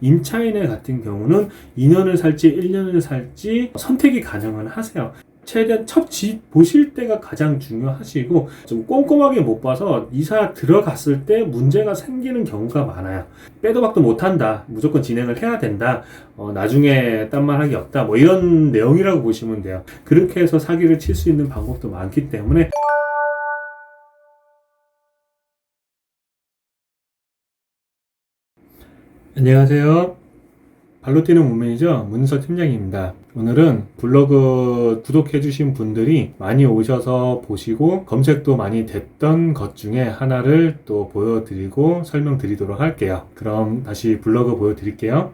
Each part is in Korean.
임차인의 같은 경우는 2년을 살지 1년을 살지 선택이 가능은 하세요. 최대한 첫 집 보실 때가 가장 중요하시고, 좀 꼼꼼하게 못 봐서 이사 들어갔을 때 문제가 생기는 경우가 많아요. 빼도 박도 못한다, 무조건 진행을 해야 된다, 나중에 딴 말 하기 없다, 뭐 이런 내용이라고 보시면 돼요. 그렇게 해서 사기를 칠 수 있는 방법도 많기 때문에. 안녕하세요. 발로 뛰는 문매니저 문석 팀장입니다. 오늘은 블로그 구독해주신 분들이 많이 오셔서 보시고 검색도 많이 됐던 것 중에 하나를 또 보여드리고 설명드리도록 할게요. 그럼 다시 블로그 보여드릴게요.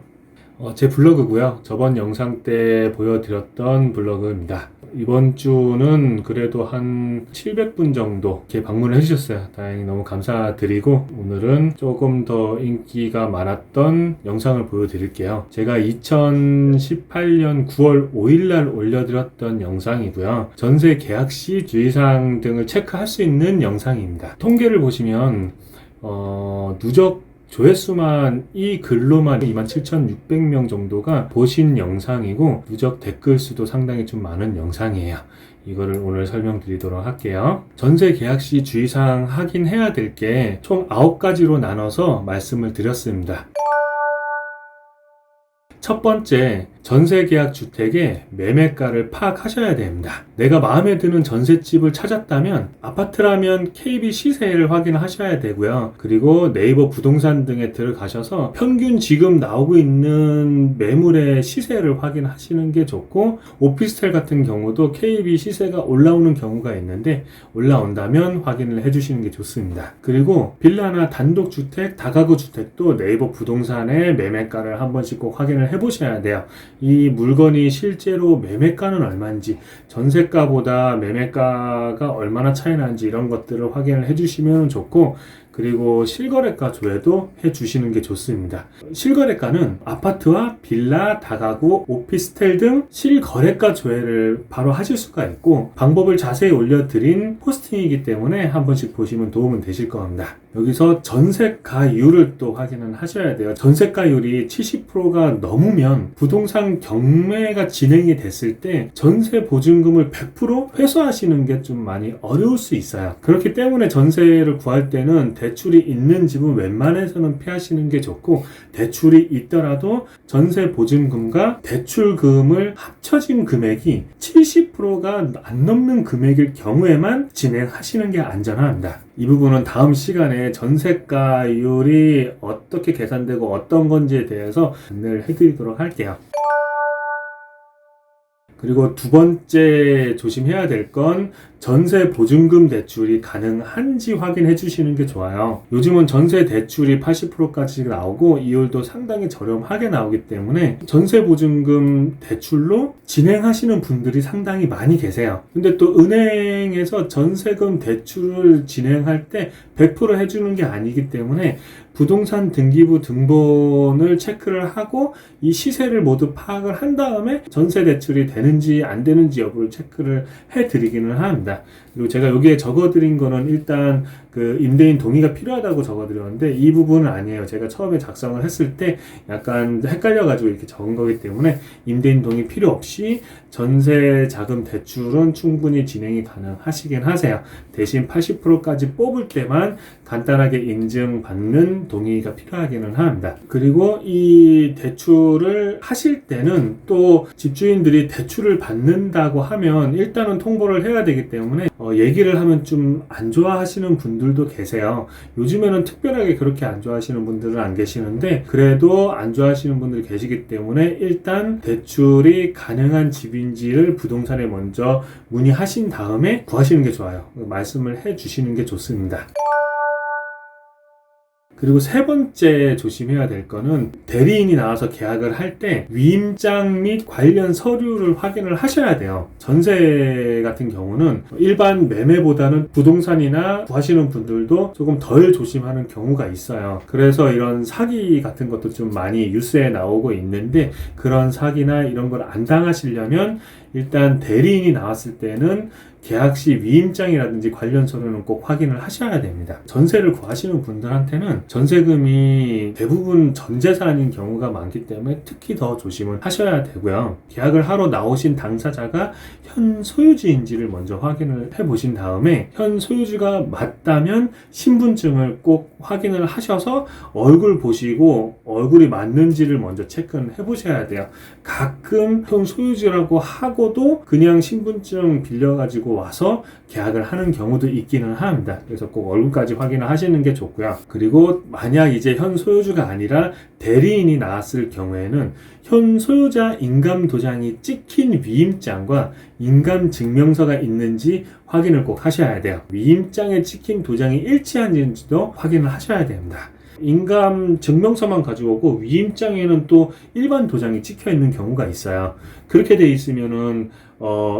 제 블로그고요. 저번 영상 때 보여드렸던 블로그입니다. 이번 주는 그래도 한 700분 정도 이렇게 방문을 해주셨어요. 다행히 너무 감사드리고, 오늘은 조금 더 인기가 많았던 영상을 보여드릴게요. 제가 2018년 9월 5일날 올려드렸던 영상이고요. 전세 계약 시 주의사항 등을 체크할 수 있는 영상입니다. 통계를 보시면 누적 조회수만 이 글로만 27,600명 정도가 보신 영상이고, 누적 댓글 수도 상당히 좀 많은 영상이에요. 이거를 오늘 설명드리도록 할게요. 전세 계약 시 주의사항 확인해야 될 게 총 9가지로 나눠서 말씀을 드렸습니다. 첫 번째, 전세계약 주택의 매매가를 파악하셔야 됩니다. 내가 마음에 드는 전셋집을 찾았다면 아파트라면 KB 시세를 확인하셔야 되고요. 그리고 네이버 부동산 등에 들어가셔서 평균 지금 나오고 있는 매물의 시세를 확인하시는 게 좋고, 오피스텔 같은 경우도 KB 시세가 올라오는 경우가 있는데 올라온다면 확인을 해주시는 게 좋습니다. 그리고 빌라나 단독주택, 다가구 주택도 네이버 부동산의 매매가를 한 번씩 꼭 확인을 해보셔야 돼요. 이 물건이 실제로 매매가는 얼마인지, 전세가보다 매매가가 얼마나 차이 나는지 이런 것들을 확인을 해주시면 좋고, 그리고 실거래가 조회도 해주시는 게 좋습니다. 실거래가는 아파트와 빌라, 다가구, 오피스텔 등 실거래가 조회를 바로 하실 수가 있고, 방법을 자세히 올려드린 포스팅이기 때문에 한 번씩 보시면 도움은 되실 겁니다. 여기서 전세가율을 또 확인을 하셔야 돼요. 전세가율이 70%가 넘으면 부동산 경매가 진행이 됐을 때 전세 보증금을 100% 회수하시는 게 좀 많이 어려울 수 있어요. 그렇기 때문에 전세를 구할 때는 대출이 있는 집은 웬만해서는 피하시는 게 좋고, 대출이 있더라도 전세 보증금과 대출금을 합쳐진 금액이 70%가 안 넘는 금액일 경우에만 진행하시는 게 안전합니다. 이 부분은 다음 시간에 전세가율이 어떻게 계산되고 어떤 건지에 대해서 안내를 해드리도록 할게요. 그리고 두 번째 조심해야 될 건 전세 보증금 대출이 가능한지 확인해 주시는 게 좋아요. 요즘은 전세 대출이 80%까지 나오고 이율도 상당히 저렴하게 나오기 때문에 전세 보증금 대출로 진행하시는 분들이 상당히 많이 계세요. 근데 또 은행에서 전세금 대출을 진행할 때 100% 해주는 게 아니기 때문에 부동산 등기부 등본을 체크를 하고 이 시세를 모두 파악을 한 다음에 전세 대출이 되는지 안 되는지 여부를 체크를 해드리기는 합니다. 그리고 제가 여기에 적어드린 거는 일단 그 임대인 동의가 필요하다고 적어드렸는데 이 부분은 아니에요. 제가 처음에 작성을 했을 때 약간 헷갈려가지고 이렇게 적은 거기 때문에 임대인 동의 필요 없이 전세 자금 대출은 충분히 진행이 가능하시긴 하세요. 대신 80%까지 뽑을 때만 간단하게 인증받는 동의가 필요하기는 합니다. 그리고 이 대출을 하실 때는 또 집주인들이 대출을 받는다고 하면 일단은 통보를 해야 되기 때문에 얘기를 하면 좀 안 좋아하시는 분들도 계세요. 요즘에는 특별하게 그렇게 안 좋아하시는 분들은 안 계시는데 그래도 안 좋아하시는 분들이 계시기 때문에 일단 대출이 가능한 집인지를 부동산에 먼저 문의하신 다음에 구하시는 게 좋아요. 말씀을 해 주시는 게 좋습니다. 그리고 세 번째 조심해야 될 거는 대리인이 나와서 계약을 할 때 위임장 및 관련 서류를 확인을 하셔야 돼요. 전세 같은 경우는 일반 매매보다는 부동산이나 구하시는 분들도 조금 덜 조심하는 경우가 있어요. 그래서 이런 사기 같은 것도 좀 많이 뉴스에 나오고 있는데 그런 사기나 이런 걸 안 당하시려면 일단 대리인이 나왔을 때는 계약 시 위임장이라든지 관련 서류는 꼭 확인을 하셔야 됩니다. 전세를 구하시는 분들한테는 전세금이 대부분 전재산인 경우가 많기 때문에 특히 더 조심을 하셔야 되고요. 계약을 하러 나오신 당사자가 현 소유지인지를 먼저 확인을 해 보신 다음에 현 소유주가 맞다면 신분증을 꼭 확인을 하셔서 얼굴 보시고 얼굴이 맞는지를 먼저 체크를 해 보셔야 돼요. 가끔 현 소유주라고 하고도 그냥 신분증 빌려가지고 와서 계약을 하는 경우도 있기는 합니다. 그래서 꼭 얼굴까지 확인을 하시는 게 좋고요. 그리고 만약 이제 현 소유주가 아니라 대리인이 나왔을 경우에는 현 소유자 인감도장이 찍힌 위임장과 인감증명서가 있는지 확인을 꼭 하셔야 돼요. 위임장에 찍힌 도장이 일치하는지도 확인을 하셔야 됩니다. 인감증명서만 가지고 오고 위임장에는 또 일반 도장이 찍혀 있는 경우가 있어요. 그렇게 돼 있으면은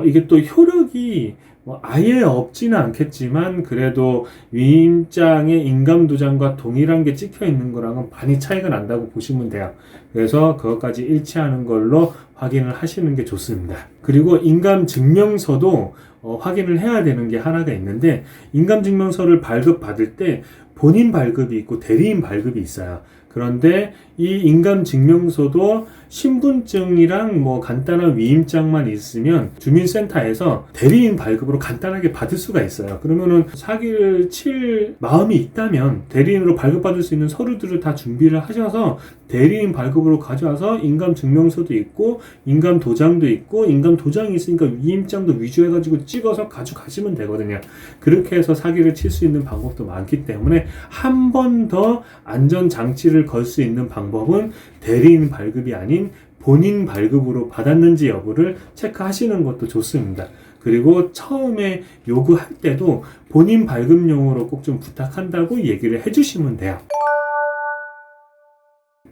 이게 또 효력이 아예 없지는 않겠지만 그래도 위임장의 인감도장과 동일한 게 찍혀 있는 거랑은 많이 차이가 난다고 보시면 돼요. 그래서 그것까지 일치하는 걸로 확인을 하시는 게 좋습니다. 그리고 인감증명서도 확인을 해야 되는 게 하나가 있는데, 인감증명서를 발급받을 때 본인 발급이 있고 대리인 발급이 있어요. 그런데 이 인감증명서도 신분증이랑 간단한 위임장만 있으면 주민센터에서 대리인 발급으로 간단하게 받을 수가 있어요. 그러면은 사기를 칠 마음이 있다면 대리인으로 발급받을 수 있는 서류들을 다 준비를 하셔서 대리인 발급으로 가져와서 인감증명서도 있고 인감도장도 있고 인감도장이 있으니까 위임장도 위조해가지고 찍어서 가져가시면 되거든요. 그렇게 해서 사기를 칠 수 있는 방법도 많기 때문에 한 번 더 안전장치를 걸 수 있는 방법은 대리인 발급이 아닌 본인 발급으로 받았는지 여부를 체크하시는 것도 좋습니다. 그리고 처음에 요구할 때도 본인 발급용으로 꼭 좀 부탁한다고 얘기를 해주시면 돼요.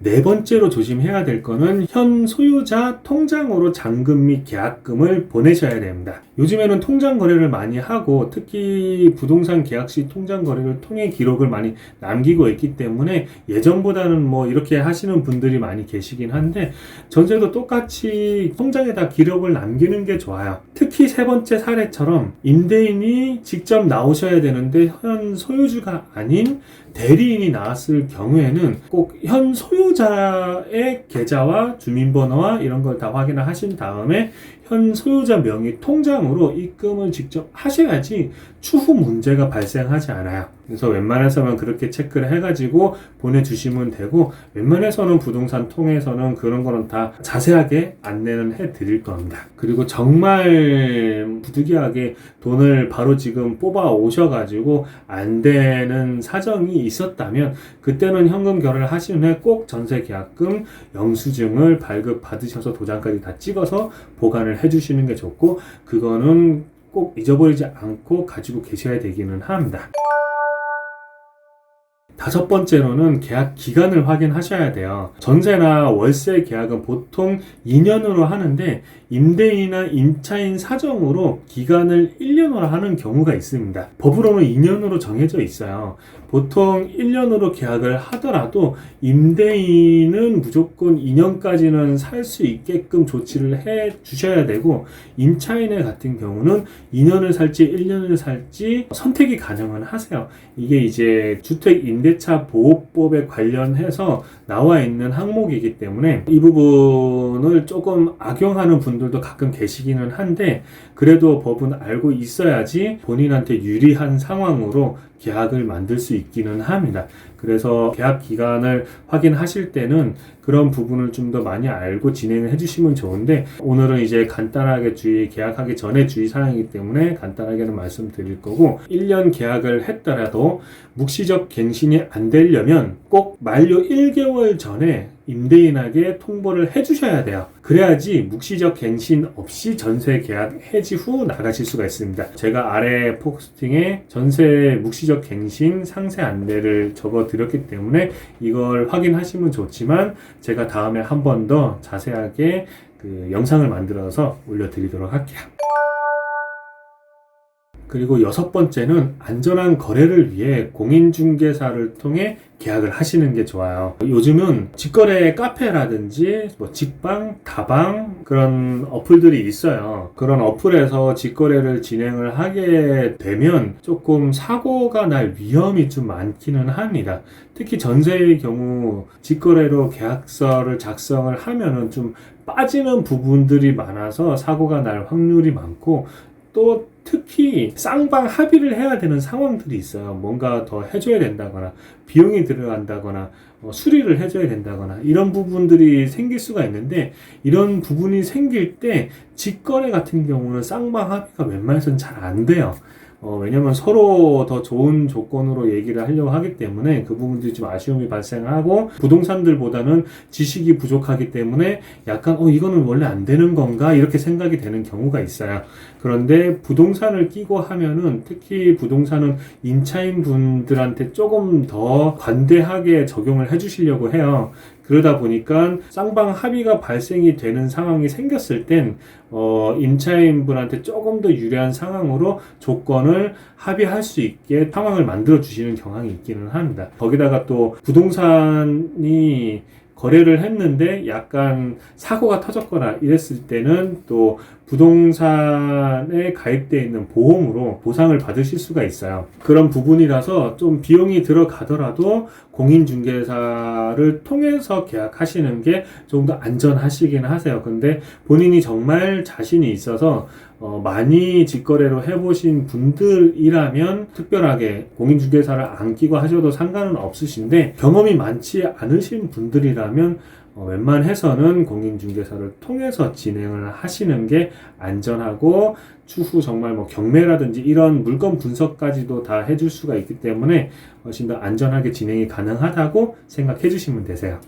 네 번째로 조심해야 될 거는 현 소유자 통장으로 잔금 및 계약금을 보내셔야 됩니다. 요즘에는 통장 거래를 많이 하고 특히 부동산 계약 시 통장 거래를 통해 기록을 많이 남기고 있기 때문에 예전보다는 이렇게 하시는 분들이 많이 계시긴 한데, 전세도 똑같이 통장에다 기록을 남기는 게 좋아요. 특히 세 번째 사례처럼 임대인이 직접 나오셔야 되는데 현 소유주가 아닌 대리인이 나왔을 경우에는 꼭 현 소유자의 계좌와 주민번호와 이런 걸 다 확인을 하신 다음에 현 소유자 명의 통장으로 입금을 직접 하셔야지 추후 문제가 발생하지 않아요. 그래서 웬만해서는 그렇게 체크를 해가지고 보내주시면 되고, 웬만해서는 부동산 통해서는 그런 거는 다 자세하게 안내는 해드릴 겁니다. 그리고 정말 부득이하게 돈을 바로 지금 뽑아 오셔가지고 안 되는 사정이 있었다면 그때는 현금 결혼을 하신 후에 꼭 전세계약금 영수증을 발급 받으셔서 도장까지 다 찍어서 보관을 해주시는 게 좋고, 그거는 꼭 잊어버리지 않고 가지고 계셔야 되기는 합니다. 다섯 번째로는 계약 기간을 확인하셔야 돼요. 전세나 월세 계약은 보통 2년으로 하는데 임대인이나 임차인 사정으로 기간을 1년으로 하는 경우가 있습니다. 법으로는 2년으로 정해져 있어요. 보통 1년으로 계약을 하더라도 임대인은 무조건 2년까지는 살 수 있게끔 조치를 해 주셔야 되고, 임차인의 같은 경우는 2년을 살지 1년을 살지 선택이 가능은 하세요. 이게 이제 주택임대차 보호법에 관련해서 나와 있는 항목이기 때문에 이 부분을 조금 악용하는 분들도 가끔 계시기는 한데, 그래도 법은 알고 있어야지 본인한테 유리한 상황으로 계약을 만들 수 있기는 합니다. 그래서 계약 기간을 확인하실 때는 그런 부분을 좀 더 많이 알고 진행을 해주시면 좋은데, 오늘은 이제 간단하게 계약하기 전에 주의사항이기 때문에 간단하게는 말씀드릴 거고, 1년 계약을 했더라도 묵시적 갱신이 안 되려면 꼭 만료 1개월 전에 임대인에게 통보를 해주셔야 돼요. 그래야지 묵시적 갱신 없이 전세 계약 해지 후 나가실 수가 있습니다. 제가 아래 포스팅에 전세 묵시적 갱신 상세 안내를 적어 드렸기 때문에 이걸 확인하시면 좋지만, 제가 다음에 한 번 더 자세하게 영상을 만들어서 올려드리도록 할게요. 그리고 여섯 번째는 안전한 거래를 위해 공인중개사를 통해 계약을 하시는 게 좋아요. 요즘은 직거래 카페라든지 뭐 직방, 다방 그런 어플들이 있어요. 그런 어플에서 직거래를 진행을 하게 되면 조금 사고가 날 위험이 좀 많기는 합니다. 특히 전세의 경우 직거래로 계약서를 작성을 하면은 좀 빠지는 부분들이 많아서 사고가 날 확률이 많고, 또 특히 쌍방 합의를 해야 되는 상황들이 있어요. 뭔가 더 해줘야 된다거나 비용이 들어간다거나 수리를 해줘야 된다거나 이런 부분들이 생길 수가 있는데, 이런 부분이 생길 때 직거래 같은 경우는 쌍방 합의가 웬만해서는 잘 안 돼요. 왜냐면 서로 더 좋은 조건으로 얘기를 하려고 하기 때문에 그 부분들이 좀 아쉬움이 발생하고, 부동산들보다는 지식이 부족하기 때문에 약간 이거는 원래 안 되는 건가 이렇게 생각이 되는 경우가 있어요. 그런데 부동산을 끼고 하면은, 특히 부동산은 임차인 분들한테 조금 더 관대하게 적용을 해주시려고 해요. 그러다 보니까 쌍방 합의가 발생이 되는 상황이 생겼을 땐 임차인분한테 조금 더 유리한 상황으로 조건을 합의할 수 있게 상황을 만들어 주시는 경향이 있기는 합니다. 거기다가 또 부동산이 거래를 했는데 약간 사고가 터졌거나 이랬을 때는 또 부동산에 가입되어 있는 보험으로 보상을 받으실 수가 있어요. 그런 부분이라서 좀 비용이 들어가더라도 공인중개사를 통해서 계약하시는 게 좀 더 안전하시긴 하세요. 근데 본인이 정말 자신이 있어서 많이 직거래로 해보신 분들이라면 특별하게 공인중개사를 안 끼고 하셔도 상관은 없으신데, 경험이 많지 않으신 분들이라면 웬만해서는 공인중개사를 통해서 진행을 하시는 게 안전하고, 추후 정말 뭐 경매라든지 이런 물건 분석까지도 다 해줄 수가 있기 때문에 훨씬 더 안전하게 진행이 가능하다고 생각해 주시면 되세요.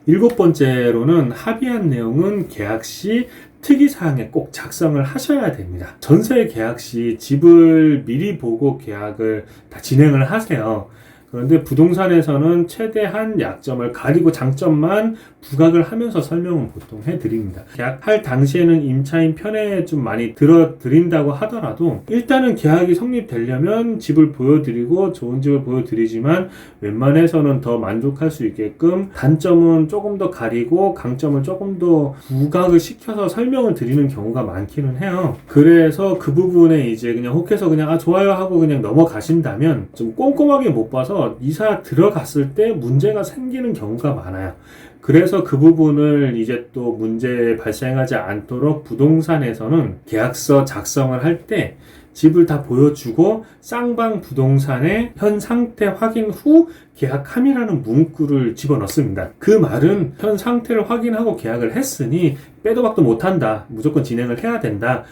일곱 번째로는 합의한 내용은 계약 시 특이사항에 꼭 작성을 하셔야 됩니다. 전세 계약 시 집을 미리 보고 계약을 다 진행을 하세요. 그런데 부동산에서는 최대한 약점을 가리고 장점만 부각을 하면서 설명은 보통 해드립니다. 계약할 당시에는 임차인 편에 좀 많이 들어드린다고 하더라도, 일단은 계약이 성립되려면 집을 보여드리고 좋은 집을 보여드리지만 웬만해서는 더 만족할 수 있게끔 단점은 조금 더 가리고 강점을 조금 더 부각을 시켜서 설명을 드리는 경우가 많기는 해요. 그래서 그 부분에 이제 그냥 혹해서 그냥 좋아요 하고 그냥 넘어가신다면, 좀 꼼꼼하게 못 봐서 이사 들어갔을 때 문제가 생기는 경우가 많아요. 그래서 그 부분을 이제 또 문제 발생하지 않도록 부동산에서는 계약서 작성을 할 때 집을 다 보여주고 쌍방 부동산의 현 상태 확인 후 계약함이라는 문구를 집어넣습니다. 그 말은 현 상태를 확인하고 계약을 했으니 빼도 박도 못한다, 무조건 진행을 해야 된다,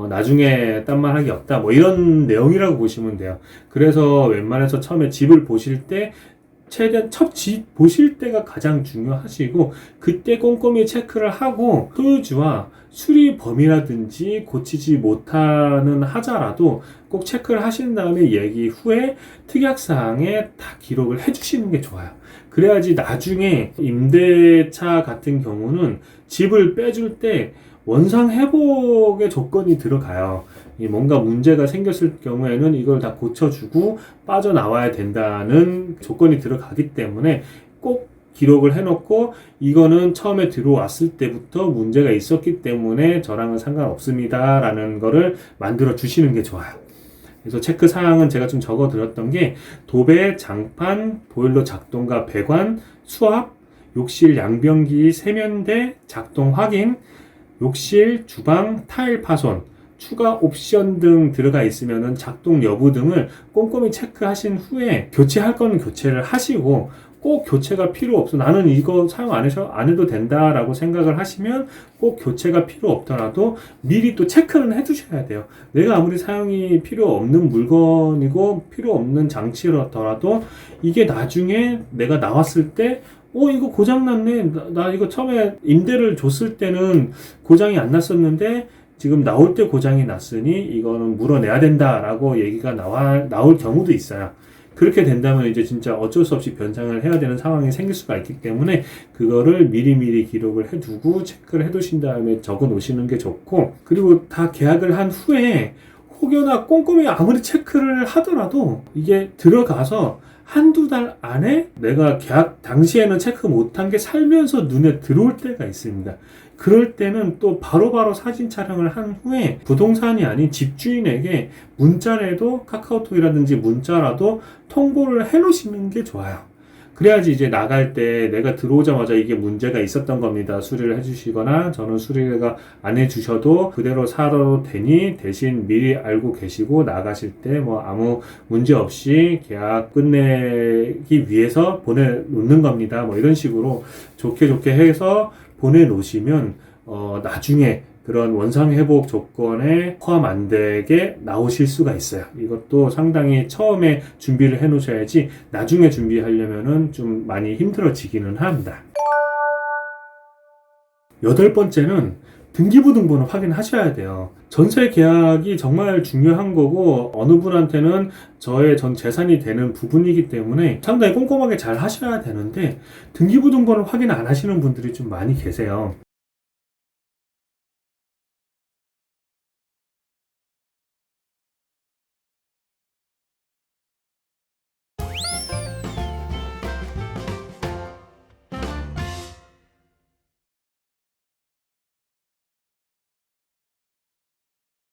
나중에 딴 말 하기 없다, 뭐 이런 내용이라고 보시면 돼요. 그래서 웬만해서 처음에 집을 보실 때 최대한 첫 집 보실 때가 가장 중요하시고, 그때 꼼꼼히 체크를 하고 소유주와 수리 범위라든지 고치지 못하는 하자라도 꼭 체크를 하신 다음에 얘기 후에 특약사항에 다 기록을 해주시는 게 좋아요. 그래야지 나중에 임대차 같은 경우는 집을 빼줄 때 원상 회복의 조건이 들어가요. 뭔가 문제가 생겼을 경우에는 이걸 다 고쳐주고 빠져나와야 된다는 조건이 들어가기 때문에 꼭 기록을 해놓고, 이거는 처음에 들어왔을 때부터 문제가 있었기 때문에 저랑은 상관없습니다 라는 거를 만들어 주시는 게 좋아요. 그래서 체크 사항은 제가 좀 적어 드렸던 게, 도배, 장판, 보일러 작동과 배관, 수압, 욕실 양변기 세면대 작동 확인, 욕실, 주방, 타일 파손, 추가 옵션 등 들어가 있으면 작동 여부 등을 꼼꼼히 체크하신 후에 교체할 거는 교체를 하시고, 꼭 교체가 필요 없어, 나는 이거 사용 안 해도 된다라고 생각을 하시면 꼭 교체가 필요 없더라도 미리 또 체크는 해두셔야 돼요. 내가 아무리 사용이 필요 없는 물건이고 필요 없는 장치라더라도 이게 나중에 내가 나왔을 때 이거 고장났네, 나 이거 처음에 임대를 줬을 때는 고장이 안 났었는데 지금 나올 때 고장이 났으니 이거는 물어내야 된다라고 얘기가 나올 경우도 있어요. 그렇게 된다면 이제 진짜 어쩔 수 없이 변상을 해야 되는 상황이 생길 수가 있기 때문에 그거를 미리미리 기록을 해두고 체크를 해두신 다음에 적어 놓으시는 게 좋고, 그리고 다 계약을 한 후에 혹여나 꼼꼼히 아무리 체크를 하더라도 이게 들어가서 한두 달 안에 내가 계약 당시에는 체크 못한 게 살면서 눈에 들어올 때가 있습니다. 그럴 때는 또 바로바로 사진 촬영을 한 후에 부동산이 아닌 집주인에게 문자라도, 카카오톡이라든지 문자라도 통보를 해 놓으시는 게 좋아요. 그래야지 이제 나갈 때 내가 들어오자마자 이게 문제가 있었던 겁니다, 수리를 해주시거나, 저는 수리가 안 해주셔도 그대로 살아도 되니 대신 미리 알고 계시고 나가실 때 뭐 아무 문제 없이 계약 끝내기 위해서 보내놓는 겁니다, 뭐 이런 식으로 좋게 해서 보내놓으시면 나중에 그런 원상회복 조건에 포함 안 되게 나오실 수가 있어요. 이것도 상당히 처음에 준비를 해 놓으셔야지 나중에 준비하려면은 좀 많이 힘들어지기는 합니다. 8번째는 등기부등본을 확인하셔야 돼요. 전세 계약이 정말 중요한 거고 어느 분한테는 저의 전 재산이 되는 부분이기 때문에 상당히 꼼꼼하게 잘 하셔야 되는데 등기부등본을 확인 안 하시는 분들이 좀 많이 계세요.